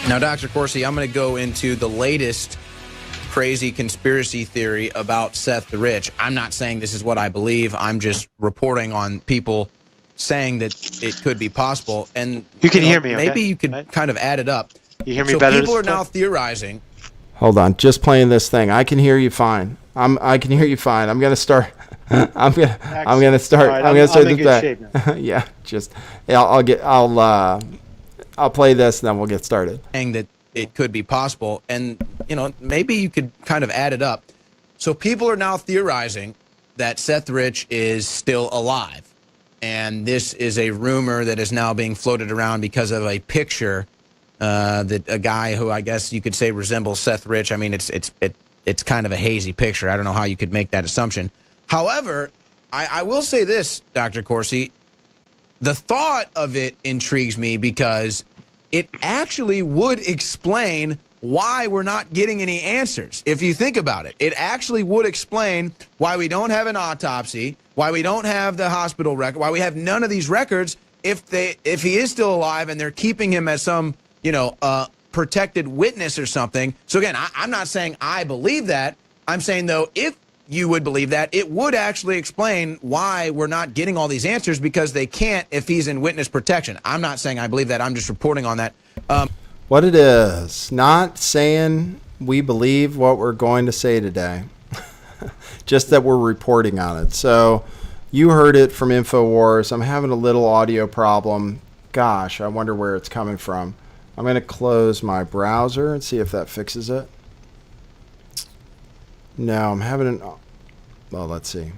Now, Dr. Corsi, I'm going to go into the latest crazy conspiracy theory about Seth the Rich. I'm not saying this is what I believe. I'm just reporting on people saying that it could be possible. And you can hear me, okay? Maybe you could kind of add it up. You hear me better? So people are now theorizing. Hold on, just playing this thing. I can hear you fine. I can hear you fine. I'm gonna start. I'm gonna start. Right, I'm gonna start this back. Yeah, I'll play this and then we'll get started. Saying that it could be possible, and maybe you could kind of add it up. So people are now theorizing that Seth Rich is still alive, and this is a rumor that is now being floated around because of a picture that a guy who I guess you could say resembles Seth Rich. I mean, it's kind of a hazy picture. I don't know how you could make that assumption. However, I will say this, Dr. Corsi, the thought of it intrigues me because it actually would explain why we're not getting any answers. If you think about it, it actually would explain why we don't have an autopsy, why we don't have the hospital record, why we have none of these records if he is still alive and they're keeping him as some protected witness or something. So again, I'm not saying I believe that. I'm saying, though, if you would believe that, it would actually explain why we're not getting all these answers, because they can't if he's in witness protection. I'm not saying I believe that. I'm just reporting on that. What it is, not saying we believe what we're going to say today, just that we're reporting on it. So you heard it from InfoWars. I'm having a little audio problem. Gosh, I wonder where it's coming from. I'm going to close my browser and see if that fixes it. No, I'm having let's see.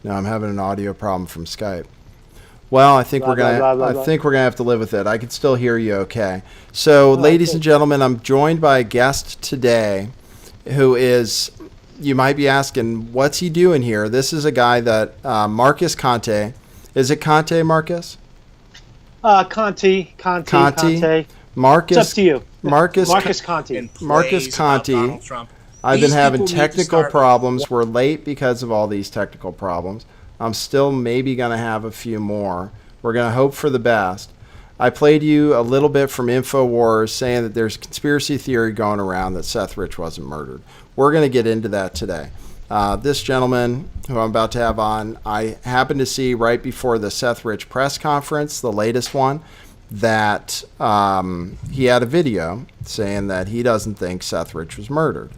No, I'm having an audio problem from Skype. Well, I think we're gonna have to live with it. I can still hear you okay. So, ladies and gentlemen, I'm joined by a guest today who is, you might be asking, what's he doing here? This is a guy that Marcus Conte. Is it Conte, Marcus? Conte. Marcus. It's up to you. Marcus Conte. Marcus Conte. I've been having technical problems. We're late because of all these technical problems. I'm still maybe going to have a few more. We're going to hope for the best. I played you a little bit from InfoWars saying that there's a conspiracy theory going around that Seth Rich wasn't murdered. We're going to get into that today. This gentleman who I'm about to have on, I happened to see right before the Seth Rich press conference, the latest one, that he had a video saying that he doesn't think Seth Rich was murdered.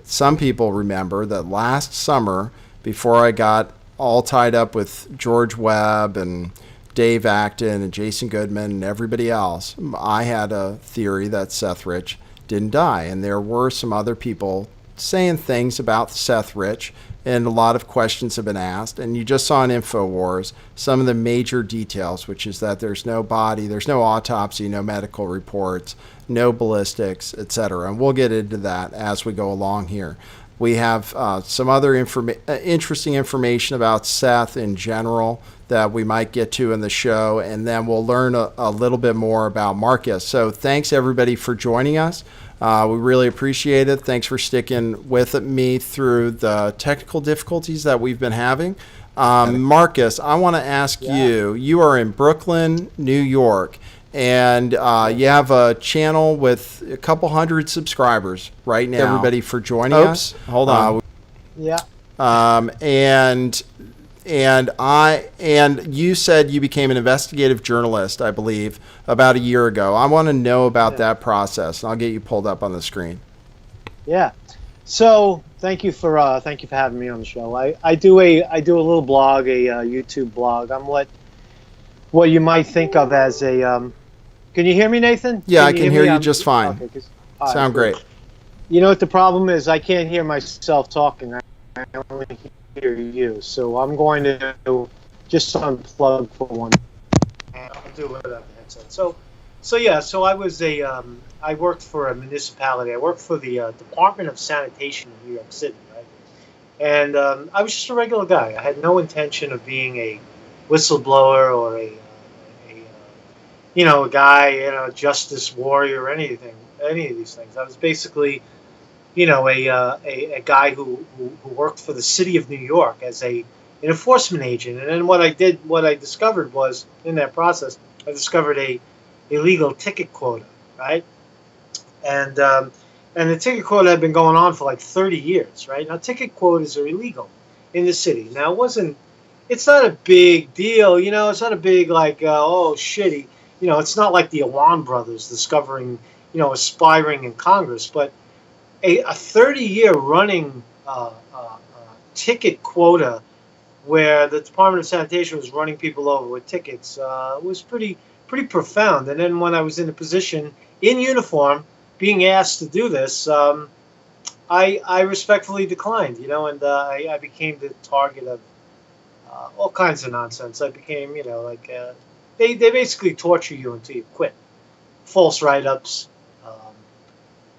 Some people remember that last summer, before I got all tied up with George Webb and Dave Acton and Jason Goodman and everybody else, I had a theory that Seth Rich didn't die. And there were some other people saying things about Seth Rich, and a lot of questions have been asked. And you just saw on InfoWars some of the major details, which is that there's no body, there's no autopsy, no medical reports, no ballistics, etc. And we'll get into that as we go along here. We have some other interesting information about Seth in general that we might get to in the show, and then we'll learn a little bit more about Marcus. So thanks, everybody, for joining us. We really appreciate it. Thanks for sticking with me through the technical difficulties that we've been having. Marcus, I want to ask you, you are in Brooklyn, New York, and you have a channel with a couple hundred subscribers right now. Everybody for joining us. Hold on. And you said you became an investigative journalist, I believe, about a year ago. I want to know about that process, and I'll get you pulled up on the screen. Yeah. So thank you for having me on the show. I do a little blog, a YouTube blog. I'm what you might think of as a. Can you hear me, Nathan? Yeah, I can hear you just fine. Okay, sound great. You know what the problem is? I can't hear myself talking. I only hear you. So I'm going to just unplug for one. I'll do it without the headset. So I was I worked for a municipality. I worked for the Department of Sanitation in New York City, right? And I was just a regular guy. I had no intention of being a whistleblower or a guy, justice warrior or any of these things. I was basically, a guy who worked for the city of New York as an enforcement agent. And then what I discovered was, in that process, I discovered a illegal ticket quota, right? And the ticket quota had been going on for like 30 years, right? Now, ticket quotas are illegal in the city. Now, it's not a big deal, you know, it's not a big, like, oh, shitty. You know, it's not like the Awan brothers discovering, you know, aspiring in Congress. But a 30-year running ticket quota where the Department of Sanitation was running people over with tickets was pretty profound. And then when I was in a position in uniform, being asked to do this, I respectfully declined, you know, and I became the target of all kinds of nonsense. I became, you know, like they basically torture you until you quit. False write-ups,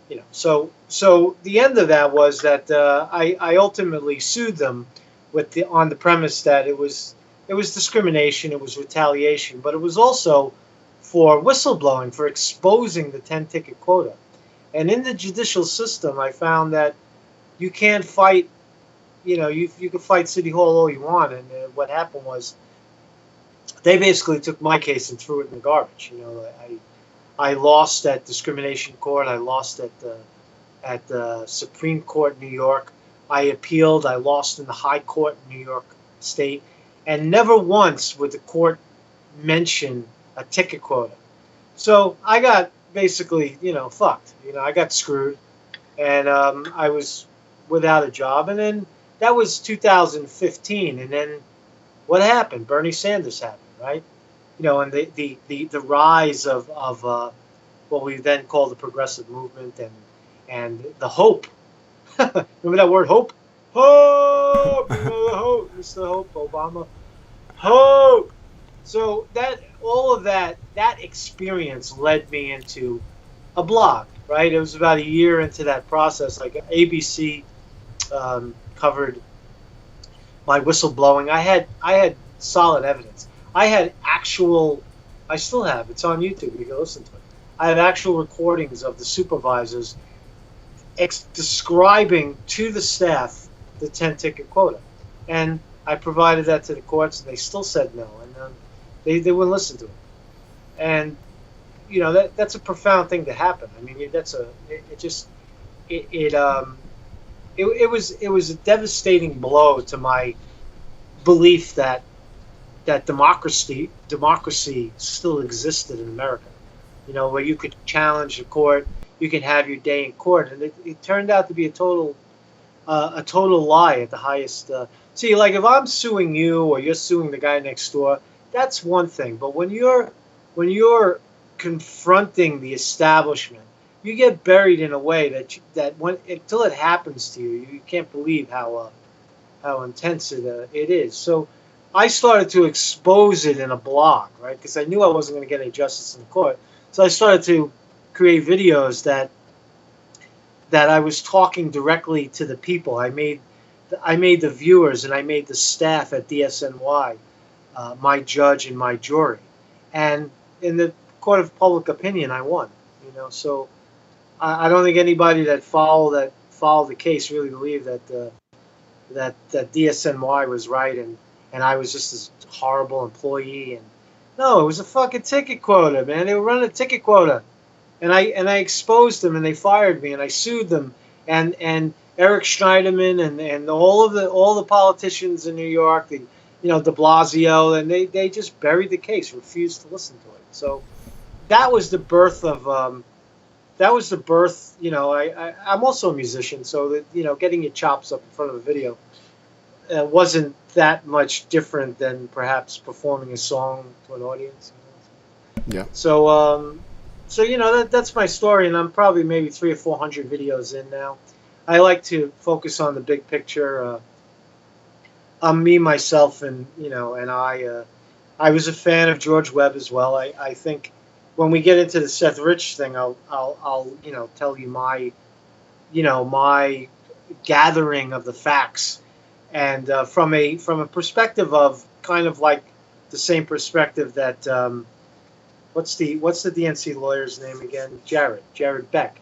you know. So the end of that was that I ultimately sued them on the premise that it was discrimination, it was retaliation, but it was also for whistleblowing, for exposing the 10-ticket quota. And in the judicial system, I found that you can't fight, you know, you can fight City Hall all you want. And what happened was they basically took my case and threw it in the garbage. You know, I lost at discrimination court. I lost at the Supreme Court in New York. I appealed. I lost in the High Court in New York State. And never once would the court mention a ticket quota. So I got basically, you know, fucked. You know, I got screwed. And I was without a job. And then that was 2015. And then what happened? Bernie Sanders happened, right? You know, and the rise of what we then called the progressive movement and the hope. Remember that word, hope? Hope! Hope, Mr. Hope, Obama. Hope! So all of that experience led me into a blog, right? It was about a year into that process. Like ABC covered my whistleblowing. I had solid evidence. I still have, it's on YouTube, you can listen to it. I have actual recordings of the supervisors describing to the staff the 10-ticket quota. And I provided that to the courts, and they still said no, and they wouldn't listen to it. And, you know, that's a profound thing to happen. I mean, it was a devastating blow to my belief that democracy still existed in America. You know, where you could challenge the court, you could have your day in court, and it turned out to be a total lie at the highest. See, like if I'm suing you or you're suing the guy next door, that's one thing. But when you're confronting the establishment, you get buried in a way that until it happens to you, you can't believe how intense it is. So I started to expose it in a blog, right? Because I knew I wasn't going to get any justice in the court. So I started to create videos that I was talking directly to the people. I made the viewers and I made the staff at DSNY my judge and my jury. And in the court of public opinion, I won. You know, so I don't think anybody that followed the case really believed that DSNY was right and I was just this horrible employee. And no, it was a fucking ticket quota, man. They were running a ticket quota, and I exposed them, and they fired me, and I sued them, and Eric Schneiderman and all the politicians in New York, de Blasio, and they just buried the case, refused to listen to it. So that was the birth of You know, I'm also a musician, so that, you know, getting your chops up in front of a video wasn't that much different than perhaps performing a song to an audience. Yeah. So you know, that's my story, and I'm probably maybe 300 or 400 videos in now. I like to focus on the big picture. I'm me, myself, and you know, and I was a fan of George Webb as well. I think when we get into the Seth Rich thing, I'll you know, tell you my gathering of the facts. And from a perspective of kind of like the same perspective that what's the DNC lawyer's name again? Jared Beck.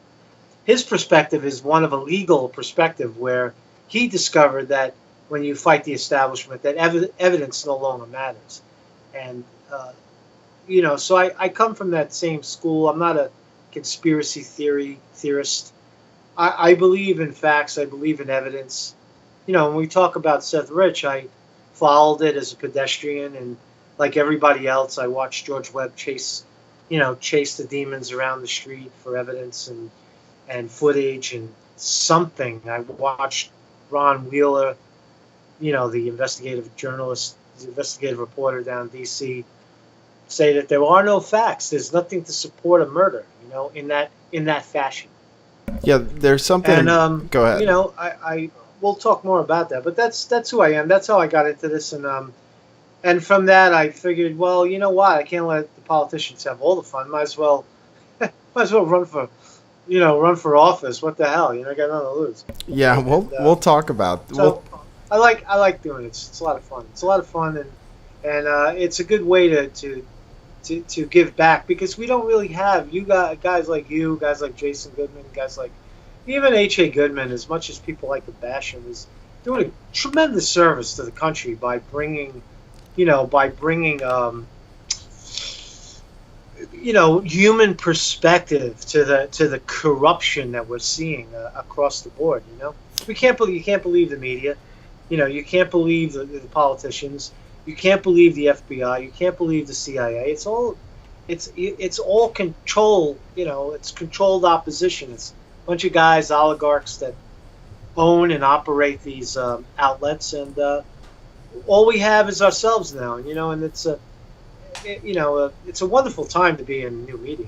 His perspective is one of a legal perspective where he discovered that when you fight the establishment, that evidence no longer matters. And you know, so I come from that same school. I'm not conspiracy theorist. I believe in facts. I believe in evidence. You know, when we talk about Seth Rich, I followed it as a pedestrian, and like everybody else, I watched George Webb chase the demons around the street for evidence and footage and something. I watched Ron Wheeler, the investigative journalist, the investigative reporter down in D.C., say that there are no facts. There's nothing to support a murder, in that fashion. Yeah, there's something. And go ahead. I we'll talk more about that. But that's who I am. That's how I got into this, and from that I figured, well, you know what? I can't let the politicians have all the fun. Might as well run for office. What the hell? I got nothing to lose. Yeah, we'll talk about. So I like doing it. It's a lot of fun. It's a lot of fun, and it's a good way to give back, because we don't really have guys like you, guys like Jason Goodman, guys like even H.A. Goodman. As much as people like to bash him, is doing a tremendous service to the country by bringing human perspective to the corruption that we're seeing across the board. You can't believe the media. You can't believe the politicians. You can't believe the FBI. You can't believe the CIA. It's all control. It's controlled opposition. It's a bunch of guys, oligarchs, that own and operate these outlets, and all we have is ourselves now. And it's a wonderful time to be in new media.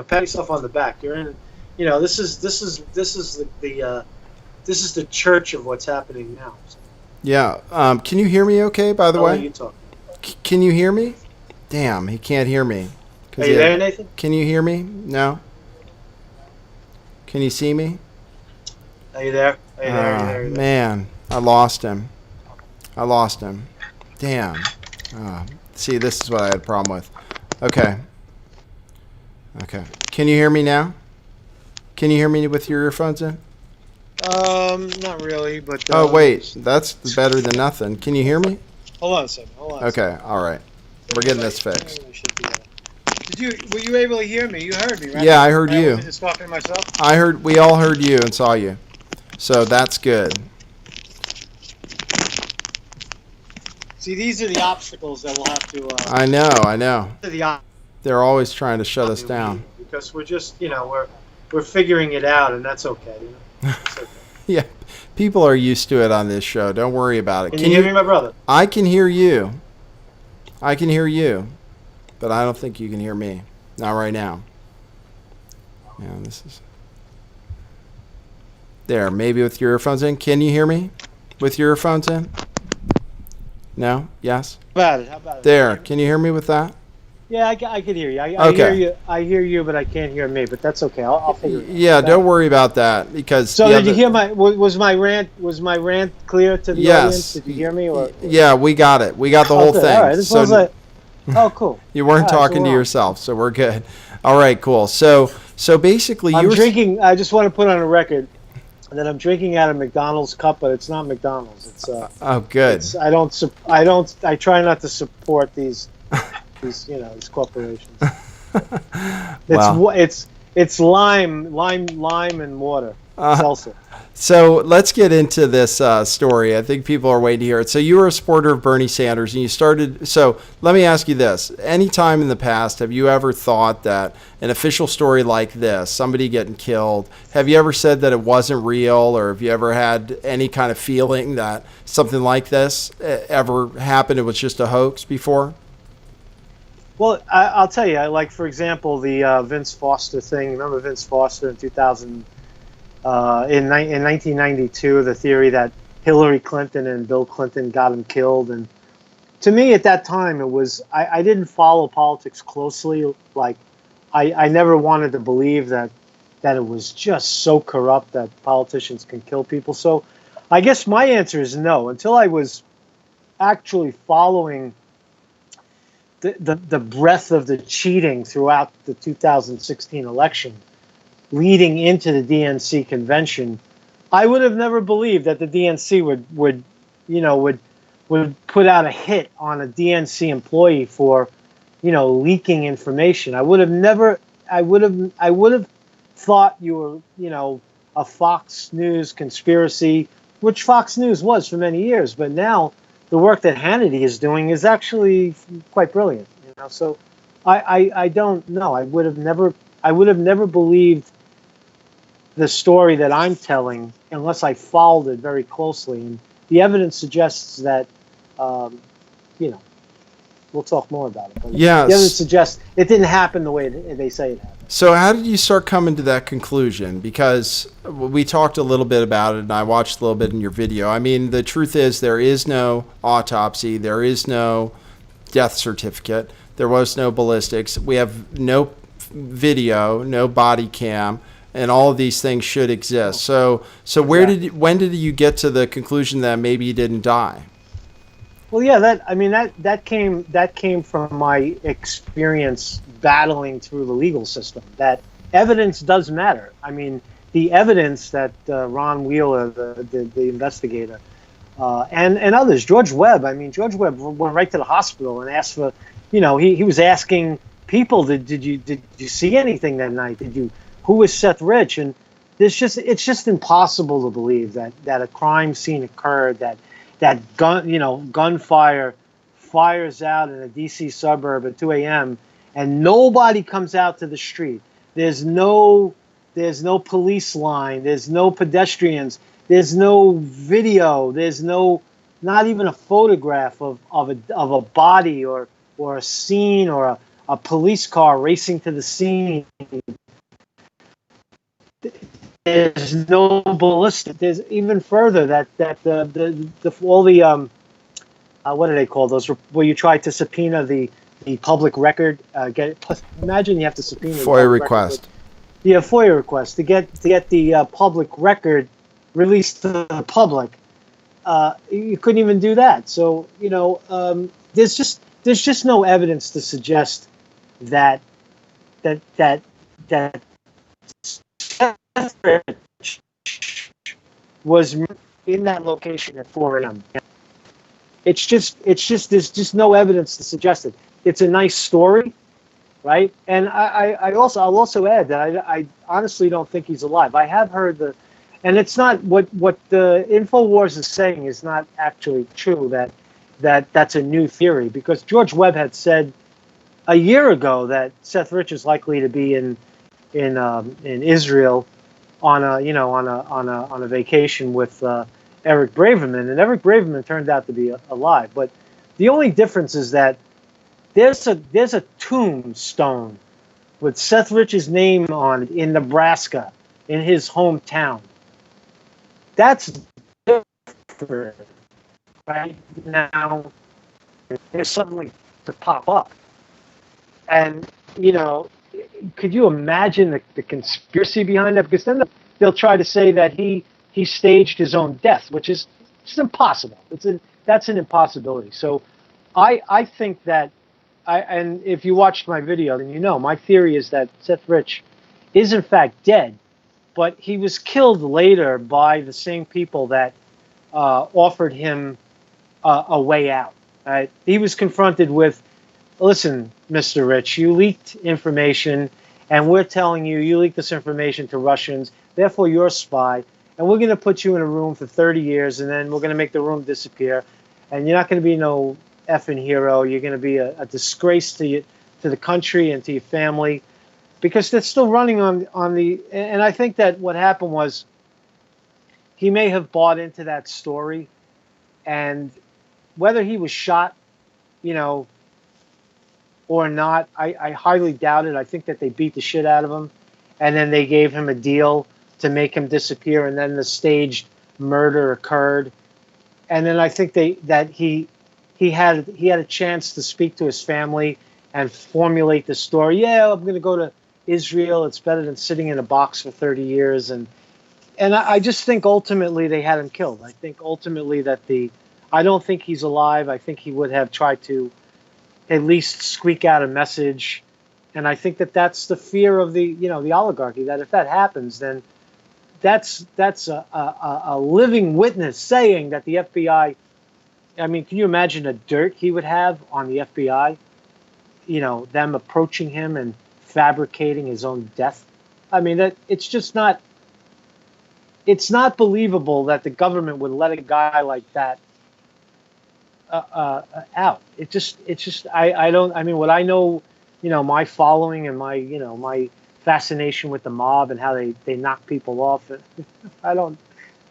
Pat yourself on the back. You're in. This is the church of what's happening now. So. Yeah. Can you hear me okay, by the way? You talking? Can you hear me? Damn, he can't hear me. Are you there, Nathan? Can you hear me? No? Can you see me? Are you there? Are you there? Man, I lost him. Damn. See, this is what I had a problem with. Okay. Can you hear me now? Can you hear me with your earphones in? Not really, but... oh, wait. That's better than nothing. Can you hear me? Hold on a second. Okay, all right. We're getting this fixed. Were you able to hear me? You heard me, right? Yeah, I heard you. I was just talking to myself? We all heard you and saw you. So that's good. See, these are the obstacles that we'll have to... I know. They're always trying to shut us down. Because we're just, we're figuring it out, and that's okay. It's okay. Yeah, people are used to it on this show. Don't worry about it. Can you hear me, my brother? I can hear you. But I don't think you can hear me. Not right now. Yeah, this is... There, maybe with your earphones in. Can you hear me with your earphones in? No? Yes? How about it? There, can you hear me with that? Yeah, I can hear you. I hear you, but I can't hear me. But that's okay. I'll figure it out. Yeah, don't worry about that, because. So did you hear was my rant clear to the audience? Did you hear me? Or? Yeah, we got it. We got the whole thing. All right. Oh, cool. You weren't talking to yourself, so we're good. All right, cool. So basically, I'm drinking. I just want to put on a record that I'm drinking out of McDonald's cup, but it's not McDonald's. It's oh, good. I try not to support these corporations. It's lime and water. Salsa. So let's get into this story. I think people are waiting to hear it. So you were a supporter of Bernie Sanders, and you started. So let me ask you this: any time in the past, have you ever thought that an official story like this, somebody getting killed, have you ever said that it wasn't real, or have you ever had any kind of feeling that something like this ever happened? It was just a hoax before? Well, I'll tell you. Like, for example, the Vince Foster thing. Remember Vince Foster in 2000? In 1992, the theory that Hillary Clinton and Bill Clinton got him killed. And to me, at that time, it was I didn't follow politics closely. Like, I never wanted to believe that it was just so corrupt that politicians can kill people. So I guess my answer is no. Until I was actually following the breadth of the cheating throughout the 2016 election, leading into the DNC convention, I would have never believed that the DNC would put out a hit on a DNC employee for, leaking information. I would have never, I would have thought you were, a Fox News conspiracy, which Fox News was for many years, but now the work that Hannity is doing is actually quite brilliant. So I don't know. I would have never believed the story that I'm telling unless I followed it very closely. And the evidence suggests that, we'll talk more about it. But yes. The evidence suggests it didn't happen the way they say it happened. So how did you start coming to that conclusion? Because we talked a little bit about it, and I watched a little bit in your video. I mean, the truth is there is no autopsy. There is no death certificate. There was no ballistics. We have no video, no body cam, and all of these things should exist. So when did you get to the conclusion that maybe he didn't die? Well, yeah, that came from my experience battling through the legal system. That evidence does matter. I mean, the evidence that Ron Wheeler, the investigator, and others, George Webb. I mean, George Webb went right to the hospital and asked for, he was asking people, did you see anything that night? Who was Seth Rich? And it's just impossible to believe that a crime scene occurred, that gunfire fires out in a DC suburb at 2 a.m. and nobody comes out to the street. There's no police line. There's no pedestrians. There's no video. There's not even a photograph of a body or a scene or a police car racing to the scene. There's no ballistic. There's even further that all the what do they call those? Where you try to subpoena the public record. Imagine you have to subpoena FOIA request. FOIA request to get the public record released to the public. You couldn't even do that. So there's just no evidence to suggest that was in that location at 4 a.m. It's just there's just no evidence to suggest it. It's a nice story, right? And I'll also add that I honestly don't think he's alive. I have heard and it's not what the InfoWars is saying is not actually true. That's a new theory, because George Webb had said a year ago that Seth Rich is likely to be in Israel on a vacation with Eric Braverman, and Eric Braverman turned out to be alive. But the only difference is that there's a tombstone with Seth Rich's name on it in Nebraska, in his hometown. That's different, right? Now there's suddenly to pop up, and could you imagine the conspiracy behind that? Because then they'll try to say that he staged his own death, which is just impossible. That's an impossibility. So I think that and if you watched my video, then my theory is that Seth Rich is in fact dead, but he was killed later by the same people that offered him a way out. Right? He was confronted with, listen, Mr. Rich, you leaked information, and we're telling you leaked this information to Russians, therefore you're a spy, and we're going to put you in a room for 30 years, and then we're going to make the room disappear, and you're not going to be no effing hero. You're going to be a disgrace to the country and to your family, because they're still running on the. And I think that what happened was he may have bought into that story, and whether he was shot, or not, I highly doubt it. I think that they beat the shit out of him, and then they gave him a deal to make him disappear, and then the staged murder occurred. And then I think that he had a chance to speak to his family and formulate the story. Yeah, I'm going to go to Israel. It's better than sitting in a box for 30 years. And I just think ultimately they had him killed. I think ultimately I don't think he's alive. I think he would have tried to at least squeak out a message. And I think that's the fear of the oligarchy, that if that happens, then that's a living witness saying that the FBI, I mean, can you imagine the dirt he would have on the FBI? Them approaching him and fabricating his own death. I mean, that it's just not. It's not believable that the government would let a guy like that out. It's just. I don't. I mean, what I know, my following and my fascination with the mob and how they knock people off. I don't.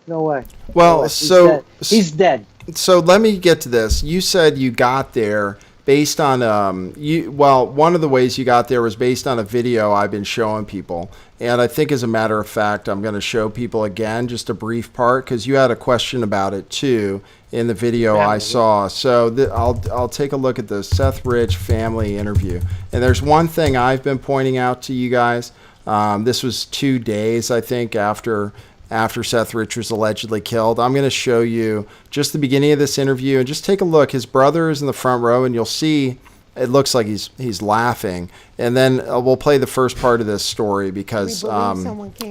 No way. Well, he's dead. So let me get to this. You said you got there based on one of the ways you got there was based on a video I've been showing people, and I think as a matter of fact I'm going to show people again just a brief part because you had a question about it too in the video I saw. So I'll take a look at the Seth Rich family interview, and there's one thing I've been pointing out to you guys. This was 2 days I think after Seth Rich was allegedly killed. I'm going to show you just the beginning of this interview and just take a look. His brother is in the front row, and you'll see it looks like he's laughing. And then we'll play the first part of this story because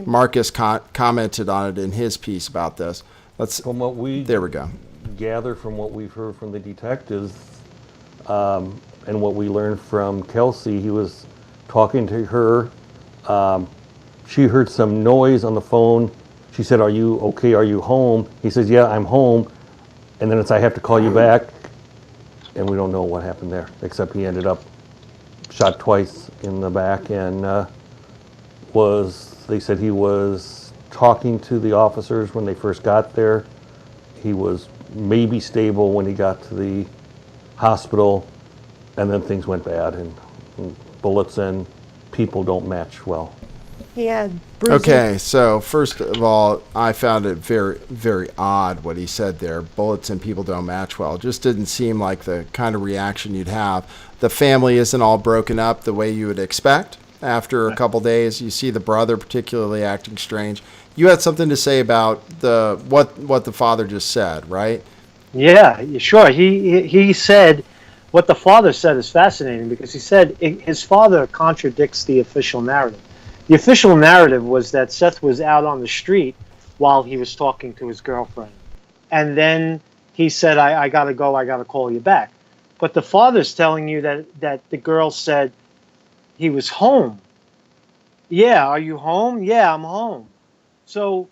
Marcus commented on it in his piece about this. There we go. Gather from what we've heard from the detectives and what we learned from Kelsey, he was talking to her. She heard some noise on the phone. She said, "Are you okay? Are you home?" He says, "Yeah, I'm home." And then I have to call you back. And we don't know what happened there, except he ended up shot twice in the back and they said he was talking to the officers when they first got there. He was maybe stable when he got to the hospital, and then things went bad, and bullets and people don't match well. Yeah. Bruising. Okay, so first of all, I found it very, very odd what he said there. Bullets and people don't match well. It just didn't seem like the kind of reaction you'd have. The family isn't all broken up the way you would expect. After a couple days, you see the brother particularly acting strange. You had something to say about what the father just said, right? Yeah, sure. He said what the father said is fascinating because he said his father contradicts the official narrative. The official narrative was that Seth was out on the street while he was talking to his girlfriend. And then he said, I got to go, I got to call you back. But the father's telling you that the girl said he was home. Yeah, are you home? Yeah, I'm home. So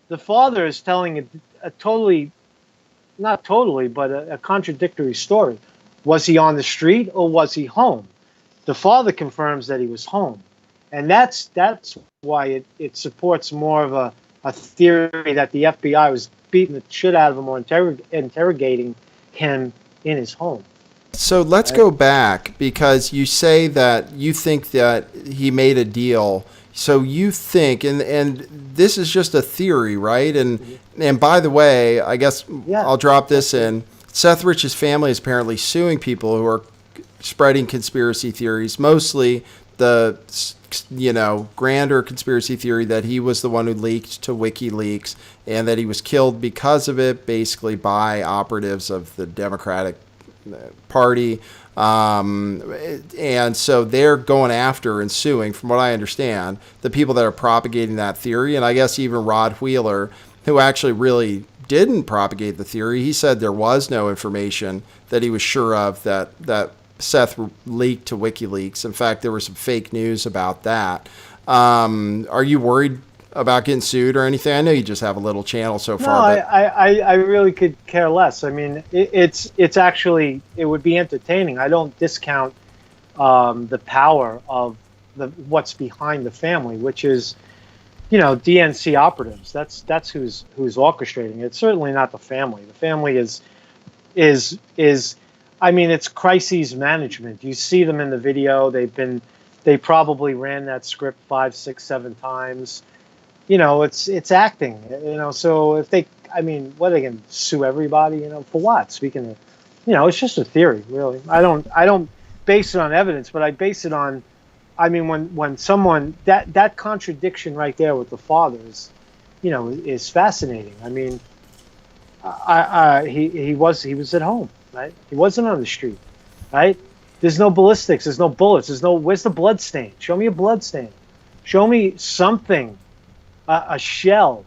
the father is telling a totally, not totally, but a contradictory story. Was he on the street or was he home? The father confirms that he was home. And that's why it supports more of a theory that the FBI was beating the shit out of him or interrogating him in his home. So let's go back because you say that you think that he made a deal. So you think, and this is just a theory, right? And by the way, I guess I'll drop this in. Seth Rich's family is apparently suing people who are spreading conspiracy theories, mostly the grander conspiracy theory that he was the one who leaked to WikiLeaks and that he was killed because of it, basically by operatives of the Democratic Party. And so they're going after and suing, from what I understand, the people that are propagating that theory. And I guess even Rod Wheeler, who actually really didn't propagate the theory, he said there was no information that he was sure of that Seth leaked to WikiLeaks. In fact, there was some fake news about that. Are you worried about getting sued or anything? I know you just have a little channel so far. No, I really could care less. I mean, it's actually, it would be entertaining. I don't discount the power of what's behind the family, which is, DNC operatives. That's who's orchestrating it. It's certainly not the family. The family is I mean, it's crises management. You see them in the video. They probably ran that script 5, 6, 7 times. It's acting. So if what are they going to sue everybody? For what? Speaking of, it's just a theory, really. I don't base it on evidence, but I base it on, when someone that contradiction right there with the father is fascinating. I mean, he was at home. Right? He wasn't on the street, right? There's no ballistics. There's no bullets. Where's the blood stain? Show me a blood stain. Show me something, a shell.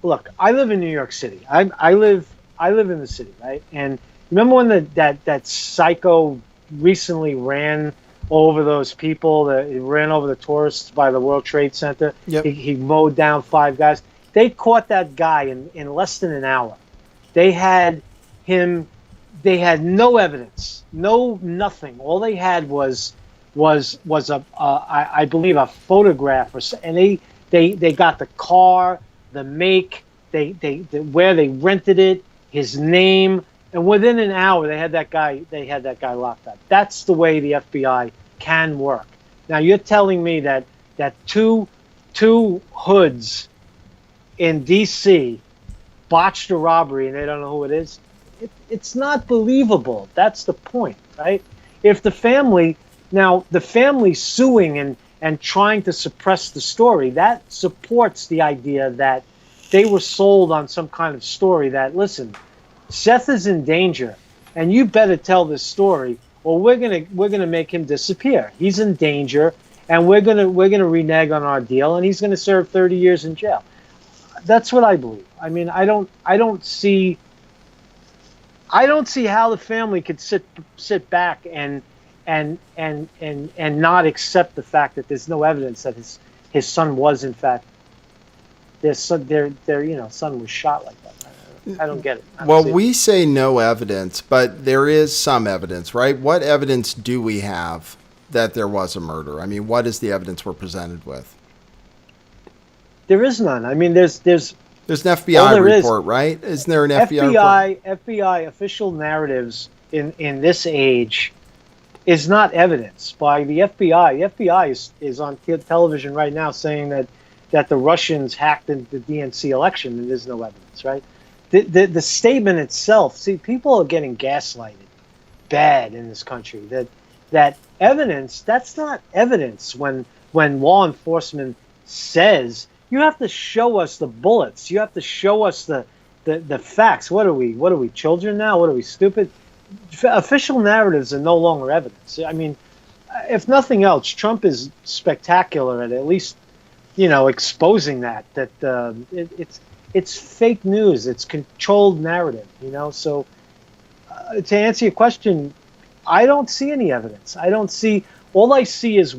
Look, I live in New York City. I live in the city, right? And remember when that psycho recently ran over those people, that he ran over the tourists by the World Trade Center. Yep. He mowed down 5 guys. They caught that guy in less than an hour. They had him. They had no evidence, nothing. All they had was I believe a photograph, and they got the car, the make, where they rented it, his name, and within an hour they had that guy locked up. That's the way the FBI can work. Now you're telling me that two hoods in D.C. botched a robbery and they don't know who it is? It's not believable. That's the point, right? If the family suing and trying to suppress the story, that supports the idea that they were sold on some kind of story that, listen, Seth is in danger and you better tell this story or we're gonna make him disappear. He's in danger and we're gonna renege on our deal and he's gonna serve 30 years in jail. That's what I believe. I mean, I don't see how the family could sit back and not accept the fact that there's no evidence that his son was in fact their son was shot like that. I don't get it. We say no evidence, but there is some evidence, right? What evidence do we have that there was a murder? I mean, what is the evidence we're presented with? There is none. I mean, there's an FBI report, right? Isn't there an FBI report? FBI official narratives in this age is not evidence by the FBI. The FBI is on television right now saying that the Russians hacked into the DNC election and there's no evidence, right? The statement itself, see, people are getting gaslighted bad in this country. That evidence, that's not evidence when law enforcement says, you have to show us the bullets. You have to show us the facts. What are we, children now? What are we, stupid? Official narratives are no longer evidence. I mean, if nothing else, Trump is spectacular at least, exposing that it's fake news. It's controlled narrative, So to answer your question, I don't see any evidence. All I see is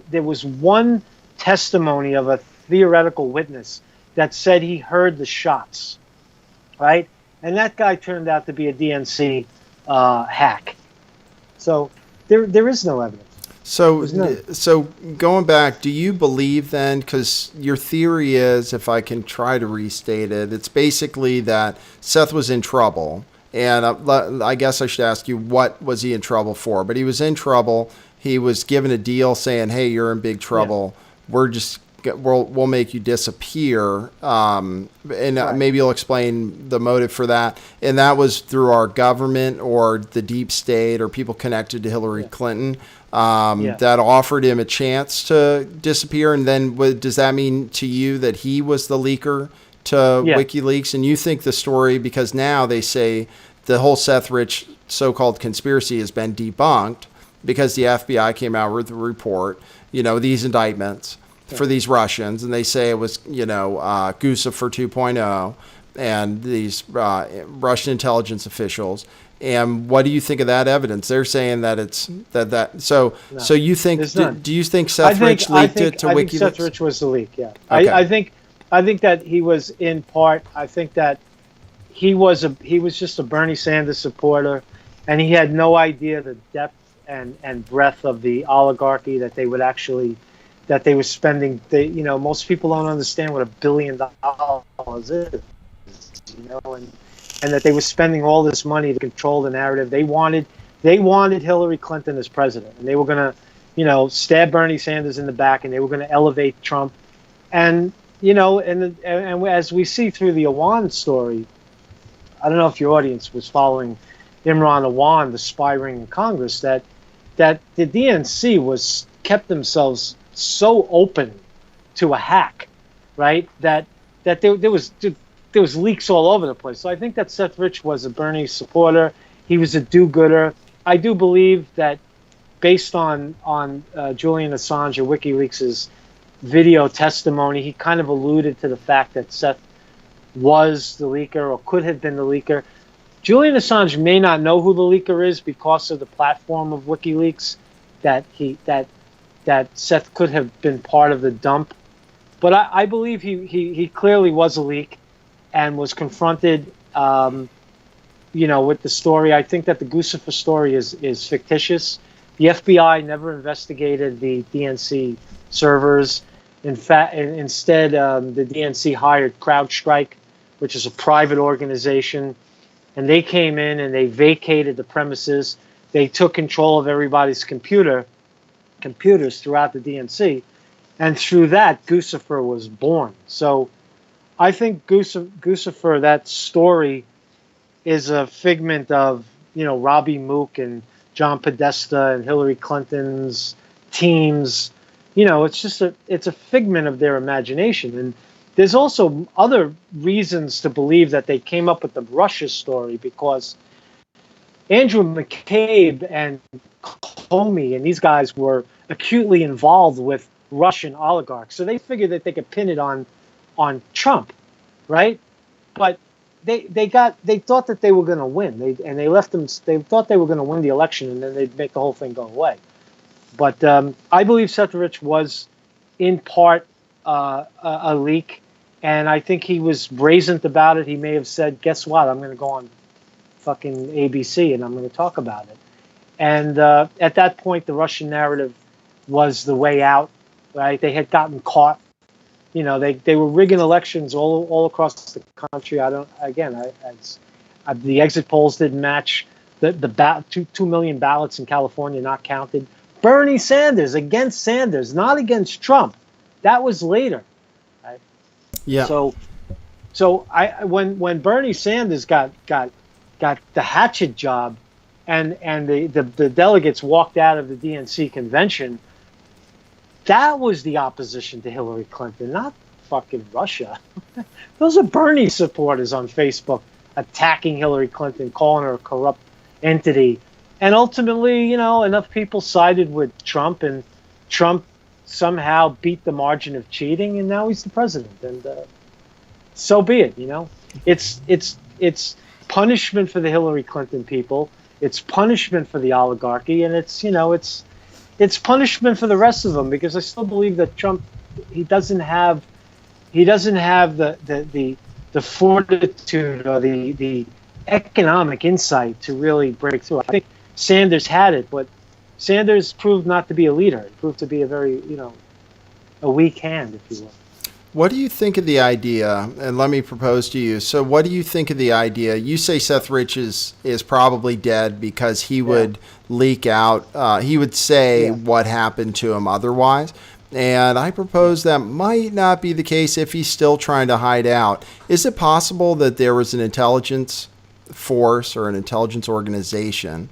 there was one testimony of a theoretical witness that said he heard the shots, right? And that guy turned out to be a DNC hack. So there is no evidence. So going back, do you believe then, because your theory is, if I can try to restate it, it's basically that Seth was in trouble. And I guess I should ask you, what was he in trouble for? But he was in trouble. He was given a deal saying, hey, you're in big trouble. Yeah. We'll make you disappear. And right. Maybe you'll explain the motive for that. And that was through our government or the deep state or people connected to Hillary Clinton that offered him a chance to disappear. And then does that mean to you that he was the leaker to WikiLeaks? And you think the story, because now they say the whole Seth Rich so-called conspiracy has been debunked because the FBI came out with a report, these indictments for these Russians, and they say it was, Gusev 2.0 and these Russian intelligence officials. And what do you think of that evidence? They're saying that it's that. So you think? Do you think Seth Rich leaked it to WikiLeaks? I think Seth Rich was the leak. Yeah, okay. I think that he was in part. I think that he was just a Bernie Sanders supporter, and he had no idea the depth and breadth of the oligarchy that they would actually. That they were spending, most people don't understand what $1 billion is, and that they were spending all this money to control the narrative. They wanted Hillary Clinton as president, and they were going to, stab Bernie Sanders in the back, and they were going to elevate Trump. And, and as we see through the Awan story, I don't know if your audience was following Imran Awan, the spy ring in Congress, that the DNC kept themselves so open to a hack, right? That there was leaks all over the place. So I think that Seth Rich was a Bernie supporter. He was a do-gooder. I do believe that, based on Julian Assange or WikiLeaks' video testimony, he kind of alluded to the fact that Seth was the leaker or could have been the leaker. Julian Assange may not know who the leaker is because of the platform of WikiLeaks, that Seth could have been part of the dump. But I believe he clearly was a leak and was confronted, with the story. I think that the Guccifer story is fictitious. The FBI never investigated the DNC servers. In fact, instead, the DNC hired CrowdStrike, which is a private organization, and they came in and they vacated the premises. They took control of everybody's computers throughout the DNC, and through that, Guccifer was born. So I think Guccifer, that story, is a figment of, Robbie Mook and John Podesta and Hillary Clinton's teams. It's a figment of their imagination. And there's also other reasons to believe that they came up with the Russia story, because Andrew McCabe and Comey and these guys were acutely involved with Russian oligarchs. So they figured that they could pin it on Trump, right? But they thought that they were going to win. They thought they were going to win the election, and then they'd make the whole thing go away. But I believe Seth Rich was in part a leak, and I think he was brazen about it. He may have said, guess what, I'm going to go on fucking ABC and I'm going to talk about it. And at that point, the Russian narrative was the way out, right? They had gotten caught. They were rigging elections all across the country. The exit polls didn't match. The 2 million ballots in California not counted. Bernie Sanders against Sanders, not against Trump. That was later, right? Yeah. So when Bernie Sanders got the hatchet job, and the delegates walked out of the DNC convention, that was the opposition to Hillary Clinton, not fucking Russia. Those are Bernie supporters on Facebook attacking Hillary Clinton, calling her a corrupt entity. And ultimately, enough people sided with Trump, and Trump somehow beat the margin of cheating, and now he's the president. And so be it. It's punishment for the Hillary Clinton people. It's punishment for the oligarchy, and it's punishment for the rest of them, because I still believe that Trump, he doesn't have the fortitude or the economic insight to really break through. I think Sanders had it, but Sanders proved not to be a leader. He proved to be a very, a weak hand, if you will. What do you think of the idea? And let me propose to you. So what do you think of the idea? You say Seth Rich is probably dead because he would leak out. He would say what happened to him otherwise. And I propose that might not be the case if he's still trying to hide out. Is it possible that there was an intelligence force or an intelligence organization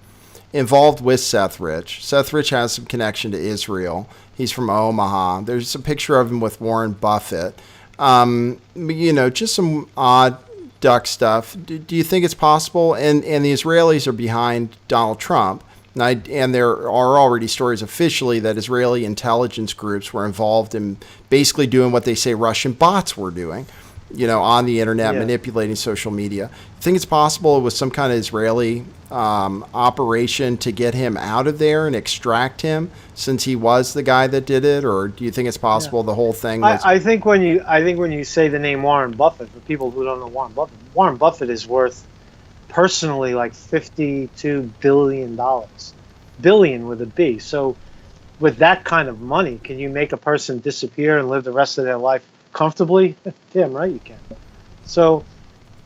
involved with Seth Rich? Seth Rich has some connection to Israel. He's from Omaha. There's a picture of him with Warren Buffett. Just some odd duck stuff. Do you think it's possible? And the Israelis are behind Donald Trump. And there are already stories officially that Israeli intelligence groups were involved in basically doing what they say Russian bots were doing, on the internet, manipulating social media. You think it's possible it was some kind of Israeli operation to get him out of there and extract him, since he was the guy that did it? Or do you think it's possible the whole thing was... I think when you say the name Warren Buffett, for people who don't know Warren Buffett is worth personally like $52 billion. Billion with a B. So with that kind of money, can you make a person disappear and live the rest of their life comfortably? Damn right you can. So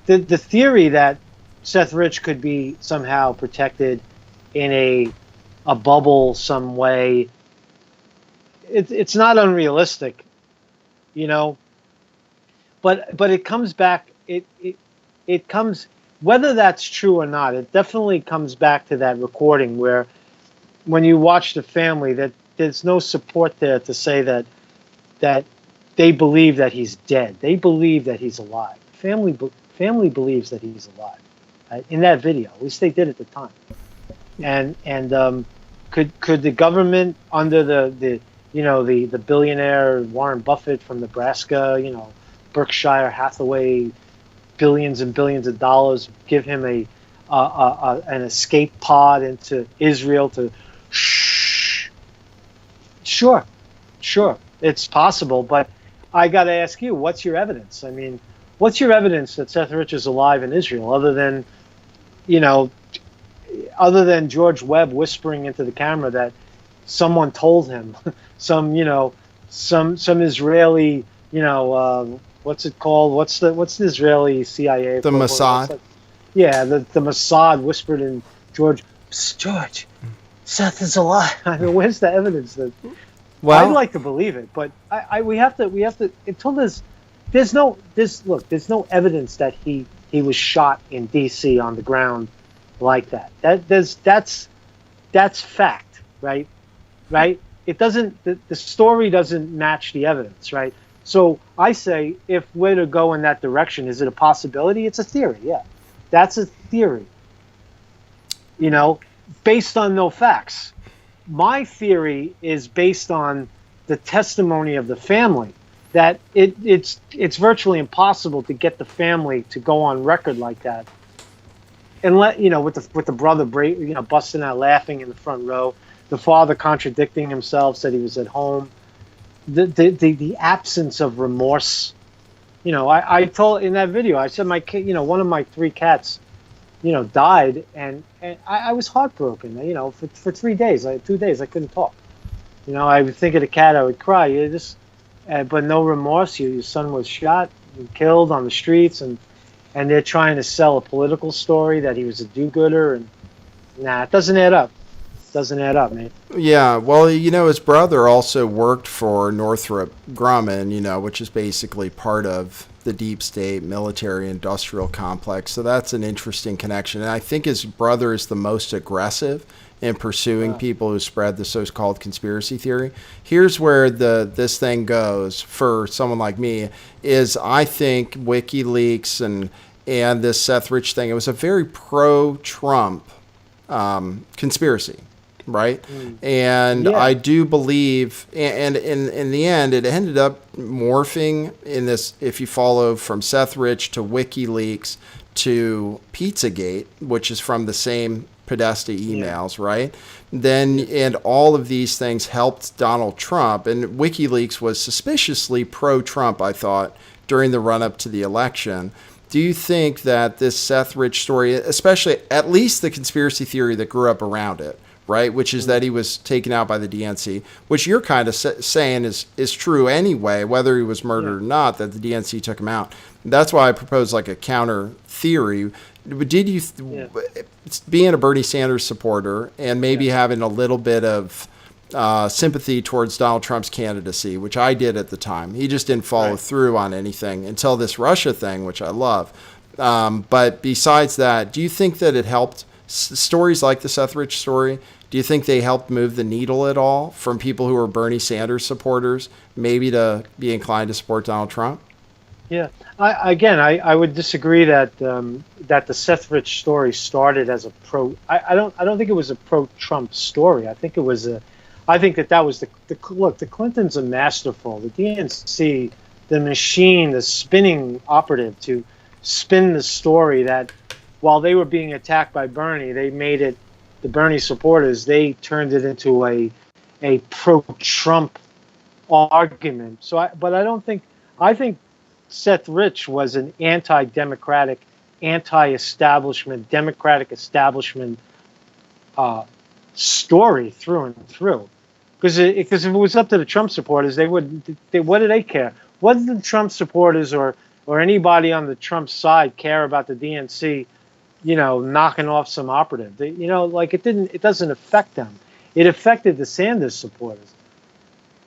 the theory that Seth Rich could be somehow protected in a bubble some way, it's not unrealistic, but it comes back, it comes, whether that's true or not, it definitely comes back to that recording where when you watch the family, that there's no support there to say that they believe that he's dead. They believe that he's alive. Family believes that he's alive. In that video, at least they did at the time. And could the government, under the billionaire Warren Buffett from Nebraska, Berkshire Hathaway, billions and billions of dollars, give him an escape pod into Israel to shh. Sure, it's possible, but I got to ask you, what's your evidence? I mean, what's your evidence that Seth Rich is alive in Israel, other than, George Webb whispering into the camera that someone told him, some Israeli, what's it called? What's the Israeli CIA? The Mossad. Yeah, the Mossad whispered in George, Seth is alive. I mean, where's the evidence that? Well, I'd like to believe it, but we have to until there's no evidence that he was shot in D.C. on the ground like that. That's fact, right? It doesn't, the story doesn't match the evidence, right? So I say, if we're to go in that direction, is it a possibility? It's a theory, yeah. That's a theory, based on no facts. My theory is based on the testimony of the family, that it's virtually impossible to get the family to go on record like that, and with the brother busting out laughing in the front row, the father contradicting himself, said he was at home, the absence of remorse. I told in that video, I said my kid, one of my 3 cats, died, and I was heartbroken. For 3 days, 2 days, I couldn't talk. I would think of the cat, I would cry. But no remorse. Your son was shot and killed on the streets, and they're trying to sell a political story that he was a do-gooder, and it doesn't add up. Doesn't add up, man. Yeah, well, his brother also worked for Northrop Grumman, which is basically part of the deep state military industrial complex. So that's an interesting connection. And I think his brother is the most aggressive in pursuing people who spread the so-called conspiracy theory. Here's where this thing goes for someone like me, is I think WikiLeaks and this Seth Rich thing, it was a very pro-Trump conspiracy. Right. And yeah. I do believe, and in the end, it ended up morphing in this, if you follow from Seth Rich to WikiLeaks to Pizzagate, which is from the same Podesta emails, right? Then, and all of these things helped Donald Trump, and WikiLeaks was suspiciously pro-Trump, I thought, during the run-up to the election. Do you think that this Seth Rich story, especially at least the conspiracy theory that grew up around it, right, which is that he was taken out by the DNC, which you're kind of saying is true anyway, whether he was murdered or not, that the DNC took him out. That's why I propose like a counter theory. Did you, being a Bernie Sanders supporter and maybe having a little bit of sympathy towards Donald Trump's candidacy, which I did at the time, he just didn't follow through on anything until this Russia thing, which I love. But besides that, do you think that it helped? Stories like the Seth Rich story, do you think they helped move the needle at all from people who are Bernie Sanders supporters, maybe to be inclined to support Donald Trump? Yeah, I would disagree that that the Seth Rich story started as a pro. I don't think it was a pro-Trump story. I think it was I think that was the look. The Clintons are masterful. The DNC, the machine, the spinning operative to spin the story that, while they were being attacked by Bernie, they made it, the Bernie supporters, they turned it into a pro-Trump argument. So, I think Seth Rich was an anti-democratic, anti-establishment, democratic establishment story through and through. Because if it was up to the Trump supporters, what do they care? What did the Trump supporters or anybody on the Trump side care about the DNC? Knocking off some operative. It doesn't affect them. It affected the Sanders supporters.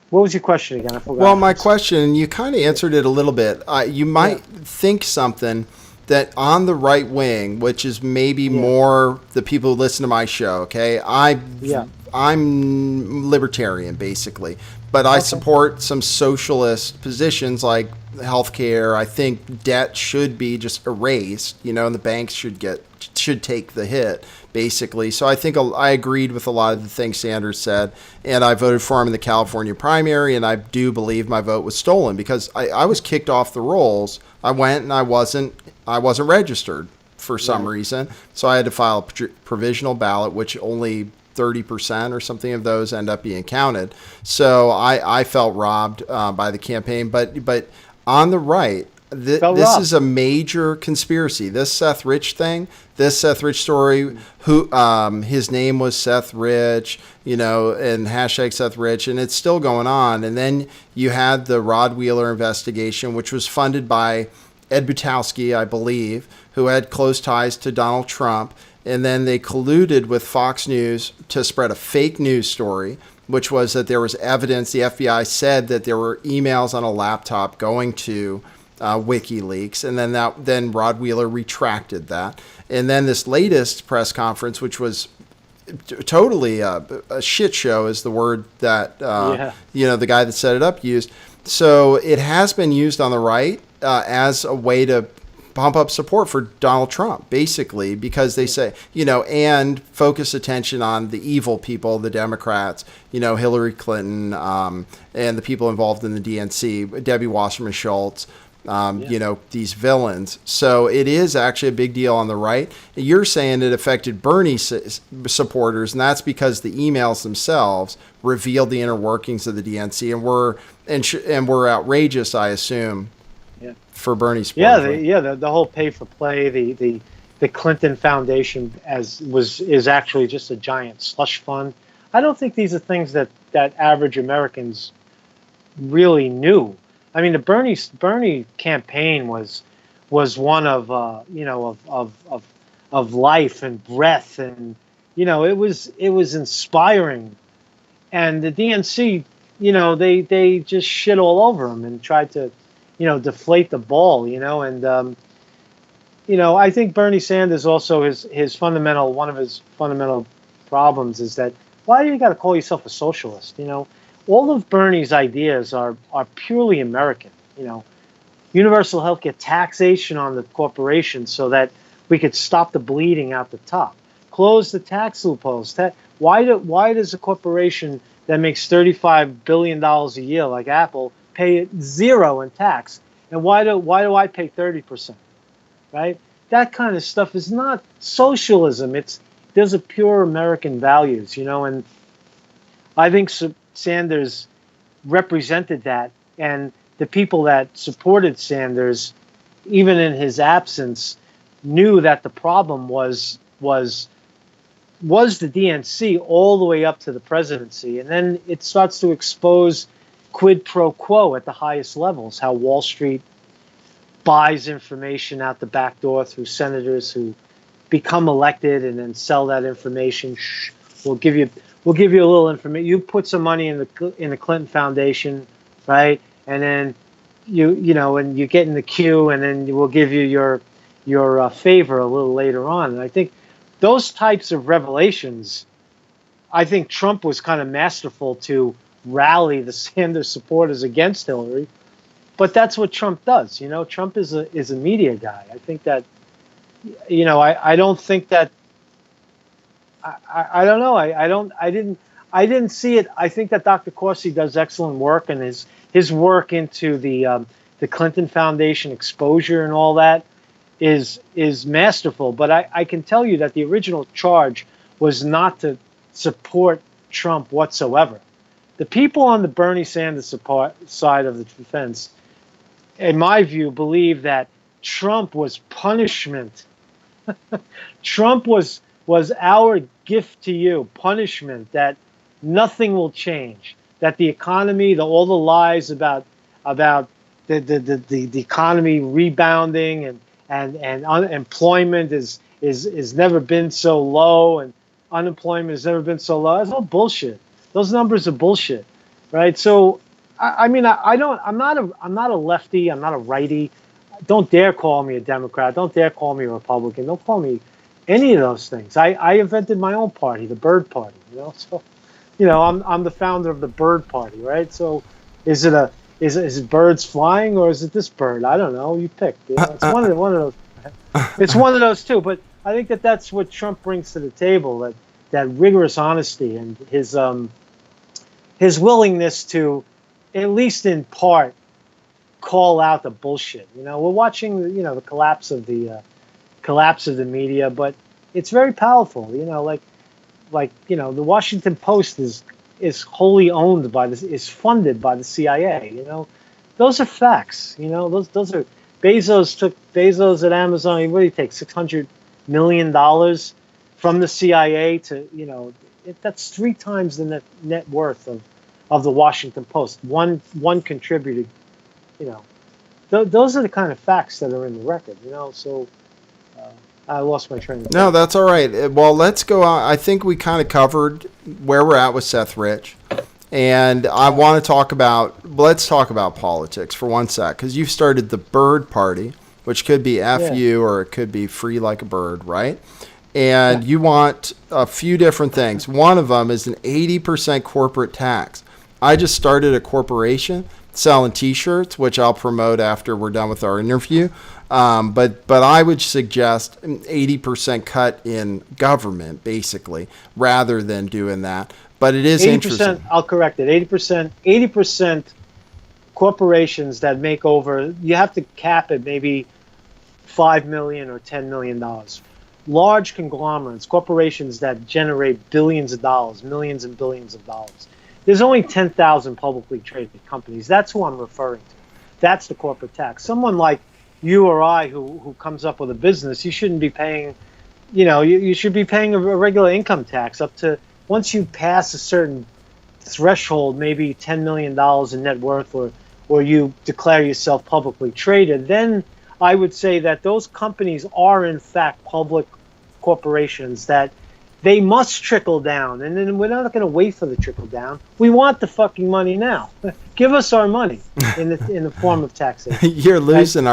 What was your question again? I forgot. Well, my question, you kind of answered it a little bit. You might think something that on the right wing, which is maybe more the people who listen to my show, okay? I'm libertarian, basically. But I support some socialist positions like healthcare. I think debt should be just erased, and the banks should take the hit, basically. So I think I agreed with a lot of the things Sanders said, and I voted for him in the California primary, and I do believe my vote was stolen because I was kicked off the rolls. I went and I wasn't registered for some reason. So I had to file a provisional ballot, which only 30% or something of those end up being counted. So I felt robbed by the campaign. But on the right, this is a major conspiracy. This Seth Rich thing, this Seth Rich story, who his name was Seth Rich, and hashtag Seth Rich, and it's still going on. And then you had the Rod Wheeler investigation, which was funded by Ed Butowski, I believe, who had close ties to Donald Trump. And then they colluded with Fox News to spread a fake news story, which was that there was evidence. The FBI said that there were emails on a laptop going to WikiLeaks, and then Rod Wheeler retracted that. And then this latest press conference, which was totally a shit show, is the word that the guy that set it up used. So it has been used on the right as a way to pump up support for Donald Trump, basically, because they say, and focus attention on the evil people, the Democrats, Hillary Clinton, and the people involved in the DNC, Debbie Wasserman Schultz, these villains. So it is actually a big deal on the right. You're saying it affected Bernie supporters, and that's because the emails themselves revealed the inner workings of the DNC and were outrageous, I assume, for Bernie supporters. The whole pay for play, the Clinton Foundation is actually just a giant slush fund. I don't think these are things that average Americans really knew. I mean, the Bernie campaign was one of life and breath, and it was inspiring. And the DNC, they just shit all over him and tried to deflate the ball. And I think Bernie Sanders also one of his fundamental problems is that, why do you got to call yourself a socialist? All of Bernie's ideas are purely American, universal health care, taxation on the corporations so that we could stop the bleeding out the top, close the tax loopholes. Why does a corporation that makes $35 billion a year like Apple pay zero in tax? And why do I pay 30%? Right? That kind of stuff is not socialism. There's a pure American values, and I think Sanders represented that, and the people that supported Sanders, even in his absence, knew that the problem was the DNC all the way up to the presidency. And then it starts to expose quid pro quo at the highest levels, how Wall Street buys information out the back door through senators who become elected and then sell that information. We'll give you a little information. You put some money in the Clinton Foundation, right? And then and you get in the queue, and then we'll give you your favor a little later on. And I think those types of revelations, I think Trump was kind of masterful to rally the Sanders supporters against Hillary. But that's what Trump does. Trump is a media guy. I think that, I don't think that. I don't know. I didn't see it. I think that Dr. Corsi does excellent work, and his work into the Clinton Foundation exposure and all that is masterful. But I can tell you that the original charge was not to support Trump whatsoever. The people on the Bernie Sanders side of the fence, in my view, believe that Trump was punishment. Trump was our gift to you, punishment, that nothing will change, that the economy, all the lies about the economy rebounding and unemployment is never been so low, and unemployment has never been so low. That's all bullshit. Those numbers are bullshit, right? So, I'm not a lefty. I'm not a righty. Don't dare call me a Democrat. Don't dare call me a Republican. Don't call me any of those things. I invented my own party, the Bird Party. So, I'm the founder of the Bird Party, right? So, is it birds flying, or is it this bird? I don't know. You pick. It's one of those. It's one of those two. But I think that's what Trump brings to the table, that rigorous honesty and his willingness to, at least in part, call out the bullshit. We're watching the collapse of the collapse of the media, but it's very powerful. The Washington Post is wholly owned by is funded by the CIA. Those are facts. Those are Bezos at Amazon. What did he take? $600 million from the CIA to that's 3 times the net worth of the Washington Post. One contributed. Those are the kind of facts that are in the record. So. I lost my train of thought. No, that's all right. Well, let's go on. I think we kind of covered where we're at with Seth Rich. And I want to let's talk about politics for 1 sec, because you've started the Bird Party, which could be FU or it could be Free Like a Bird, right? And you want a few different things. One of them is an 80% corporate tax. I just started a corporation selling T-shirts, which I'll promote after we're done with our interview. But I would suggest an 80% cut in government, basically, rather than doing that. But it is 80%, interesting. I'll correct it. 80% corporations that make over, you have to cap it maybe $5 million or $10 million. Large conglomerates, corporations that generate billions of dollars, millions and billions of dollars. There's only 10,000 publicly traded companies. That's who I'm referring to. That's the corporate tax. Someone like you or I who comes up with a business, you shouldn't be paying, you should be paying a regular income tax up to, once you pass a certain threshold, maybe $10 million in net worth, or you declare yourself publicly traded, then I would say that those companies are in fact public corporations that they must trickle down, and then we're not going to wait for the trickle down. We want the fucking money now. Give us our money in the form of taxation. You're losing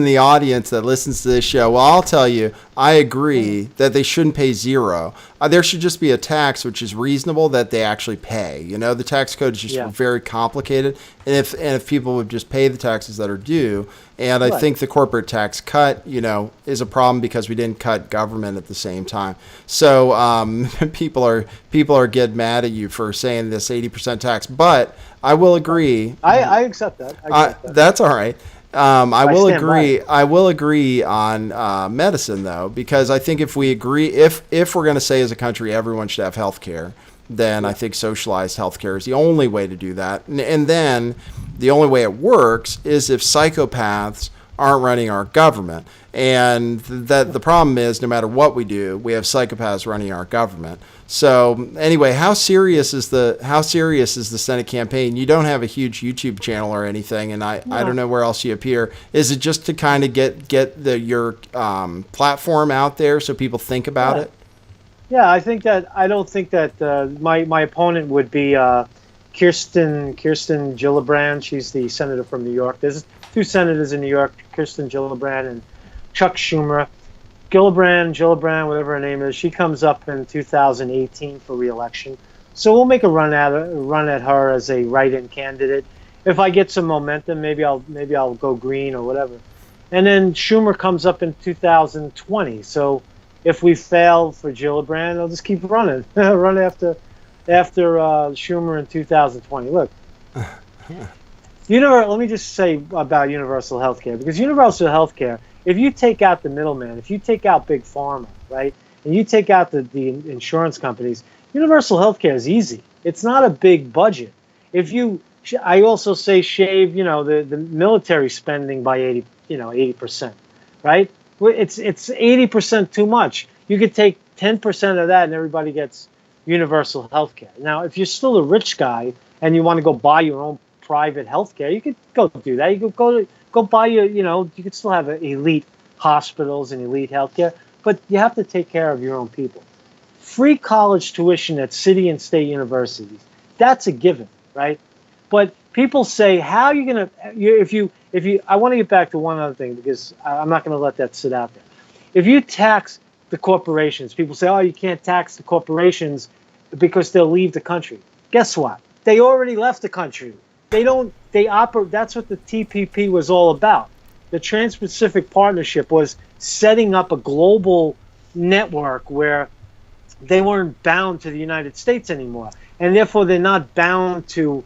the audience that listens to this show. Well, I'll tell you, I agree that they shouldn't pay zero. There should just be a tax which is reasonable that they actually pay. The tax code is just very complicated, and if people would just pay the taxes that are due. And I think the corporate tax cut, is a problem because we didn't cut government at the same time. So people are getting mad at you for saying this 80% tax, but I will agree. I accept that. That's all right. I will agree on medicine though, because I think if we agree, if we're going to say as a country everyone should have health care, then I think socialized healthcare is the only way to do that. And then the only way it works is if psychopaths aren't running our government. And that the problem is, no matter what we do, we have psychopaths running our government. So anyway, how serious is the Senate campaign? You don't have a huge YouTube channel or anything, and I don't know where else you appear. Is it just to kind of get your platform out there so people think about it? Yeah, I don't think that my opponent would be Kirsten Gillibrand. She's the senator from New York. There's 2 senators in New York, Kirsten Gillibrand and Chuck Schumer. Gillibrand, whatever her name is, she comes up in 2018 for re-election. So we'll make a run at her as a write-in candidate. If I get some momentum, maybe I'll go green or whatever. And then Schumer comes up in 2020. So if we fail for Gillibrand, I'll just keep running, run after Schumer in 2020. Look, let me just say about universal health care, because universal health care, if you take out the middleman, if you take out big pharma, right, and you take out the insurance companies, universal health care is easy. It's not a big budget. I also say shave, the military spending by 80%, right? It's 80% too much. You could take 10% of that and everybody gets universal health care. Now, if you're still a rich guy and you want to go buy your own private health care, you could go do that. You could go buy you could still have elite hospitals and elite health care, but you have to take care of your own people. Free college tuition at city and state universities, that's a given, right? But people say, how are you going to, I want to get back to one other thing, because I'm not going to let that sit out there. If you tax the corporations, people say, oh, you can't tax the corporations because they'll leave the country. Guess what? They already left the country. They operate. That's what the TPP was all about. The Trans-Pacific Partnership was setting up a global network where they weren't bound to the United States anymore, and therefore they're not bound to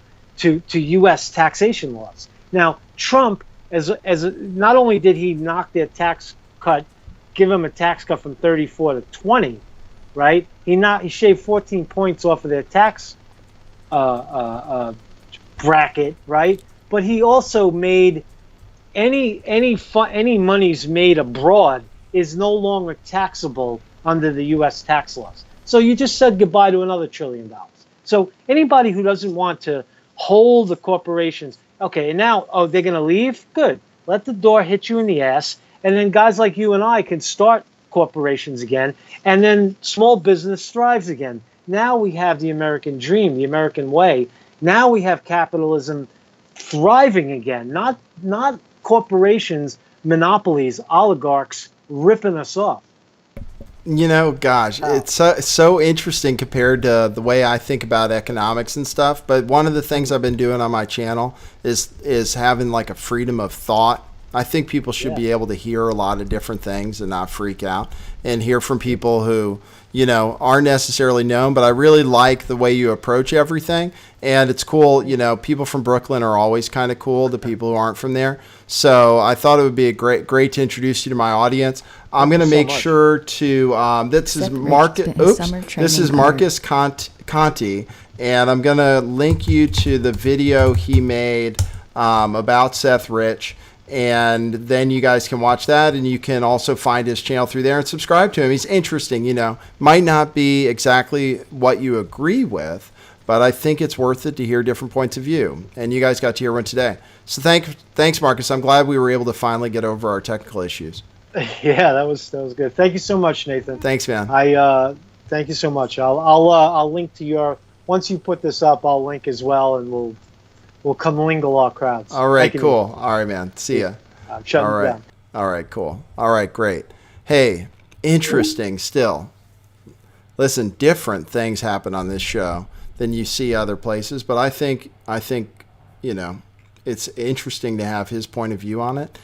U.S. taxation laws. Now, Trump, not only did he knock their tax cut give him a tax cut from 34 to 20, right? He shaved 14 points off of their tax bracket, right? But he also made any monies made abroad is no longer taxable under the U.S. tax laws. So you just said goodbye to another $1 trillion. So anybody who doesn't want to hold the corporations, okay, and now, they're going to leave? Good. Let the door hit you in the ass, and then guys like you and I can start corporations again, and then small business thrives again. Now we have the American dream, the American way. Now we have capitalism thriving again, not corporations, monopolies, oligarchs ripping us off. Gosh, it's so interesting compared to the way I think about economics and stuff. But one of the things I've been doing on my channel is having like a freedom of thought. I think people should be able to hear a lot of different things and not freak out, and hear from people who, aren't necessarily known. But I really like the way you approach everything. And it's cool. People from Brooklyn are always kind of cool to people who aren't from there. So I thought it would be great to introduce you to my audience. I'm going to make sure to, this is Marcus Conte, and I'm going to link you to the video he made about Seth Rich. And then you guys can watch that, and you can also find his channel through there and subscribe to him. He's interesting, might not be exactly what you agree with, but I think it's worth it to hear different points of view. And you guys got to hear one today. So thanks, Marcus. I'm glad we were able to finally get over our technical issues. Yeah, that was good. Thank you so much, Nathan. Thanks, man. Thank you so much. I'll link to your, once you put this up, I'll link as well, and we'll commingle our crowds. All right, cool. All right, man. See ya. I'm shutting down. All right, cool. All right, great. Hey, interesting still. Listen, different things happen on this show than you see other places, but I think it's interesting to have his point of view on it,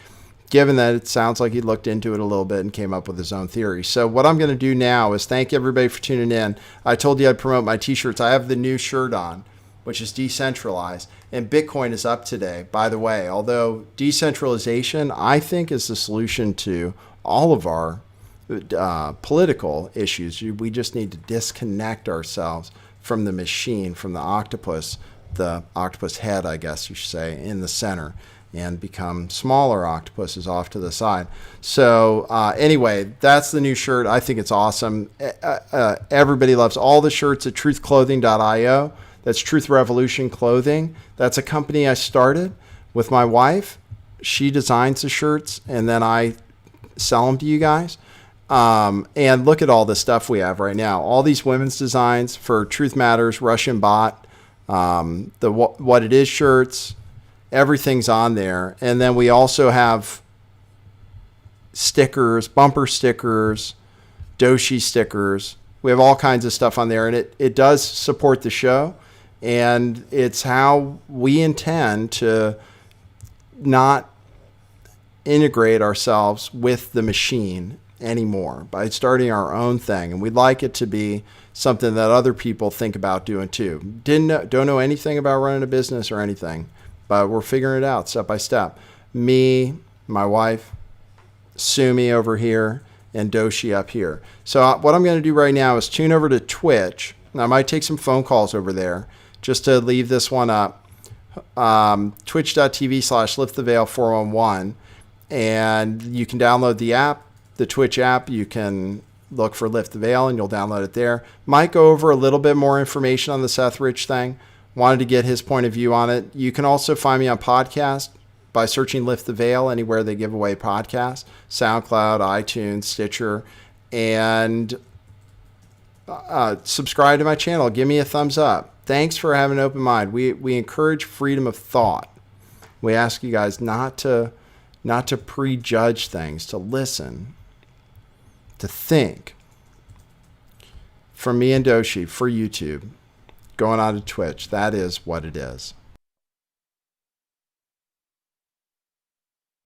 given that it sounds like he looked into it a little bit and came up with his own theory. So what I'm going to do now is thank everybody for tuning in. I told you I'd promote my t-shirts. I have the new shirt on, which is decentralized, and Bitcoin is up today, by the way. Although decentralization, I think, is the solution to all of our political issues. We just need to disconnect ourselves from the machine, from the octopus head, I guess you should say, in the center, and become smaller octopuses off to the side. So anyway, that's the new shirt. I think it's awesome. Everybody loves all the shirts at truthclothing.io. That's Truth Revolution Clothing. That's a company I started with my wife. She designs the shirts, and then I sell them to you guys. And look at all the stuff we have right now. All these women's designs for Truth Matters, Russian Bot, the What It Is shirts, everything's on there. And then we also have stickers, bumper stickers, Doshi stickers. We have all kinds of stuff on there, and it does support the show. And it's how we intend to not integrate ourselves with the machine anymore by starting our own thing. And we'd like it to be something that other people think about doing too. Don't know anything about running a business or anything, but we're figuring it out step by step. Me, my wife, Sumi over here, and Doshi up here. So what I'm going to do right now is tune over to Twitch. Now, I might take some phone calls over there just to leave this one up. Twitch.tv/lifttheveil411. And you can download the app, the Twitch app. You can look for Lift the Veil and you'll download it there. Might go over a little bit more information on the Seth Rich thing. Wanted to get his point of view on it. You can also find me on podcast by searching Lift the Veil anywhere they give away podcasts, SoundCloud, iTunes, Stitcher, and subscribe to my channel. Give me a thumbs up. Thanks for having an open mind. We encourage freedom of thought. We ask you guys not to prejudge things, to listen, to think. From me and Doshi for YouTube, going on to Twitch, that is what it is.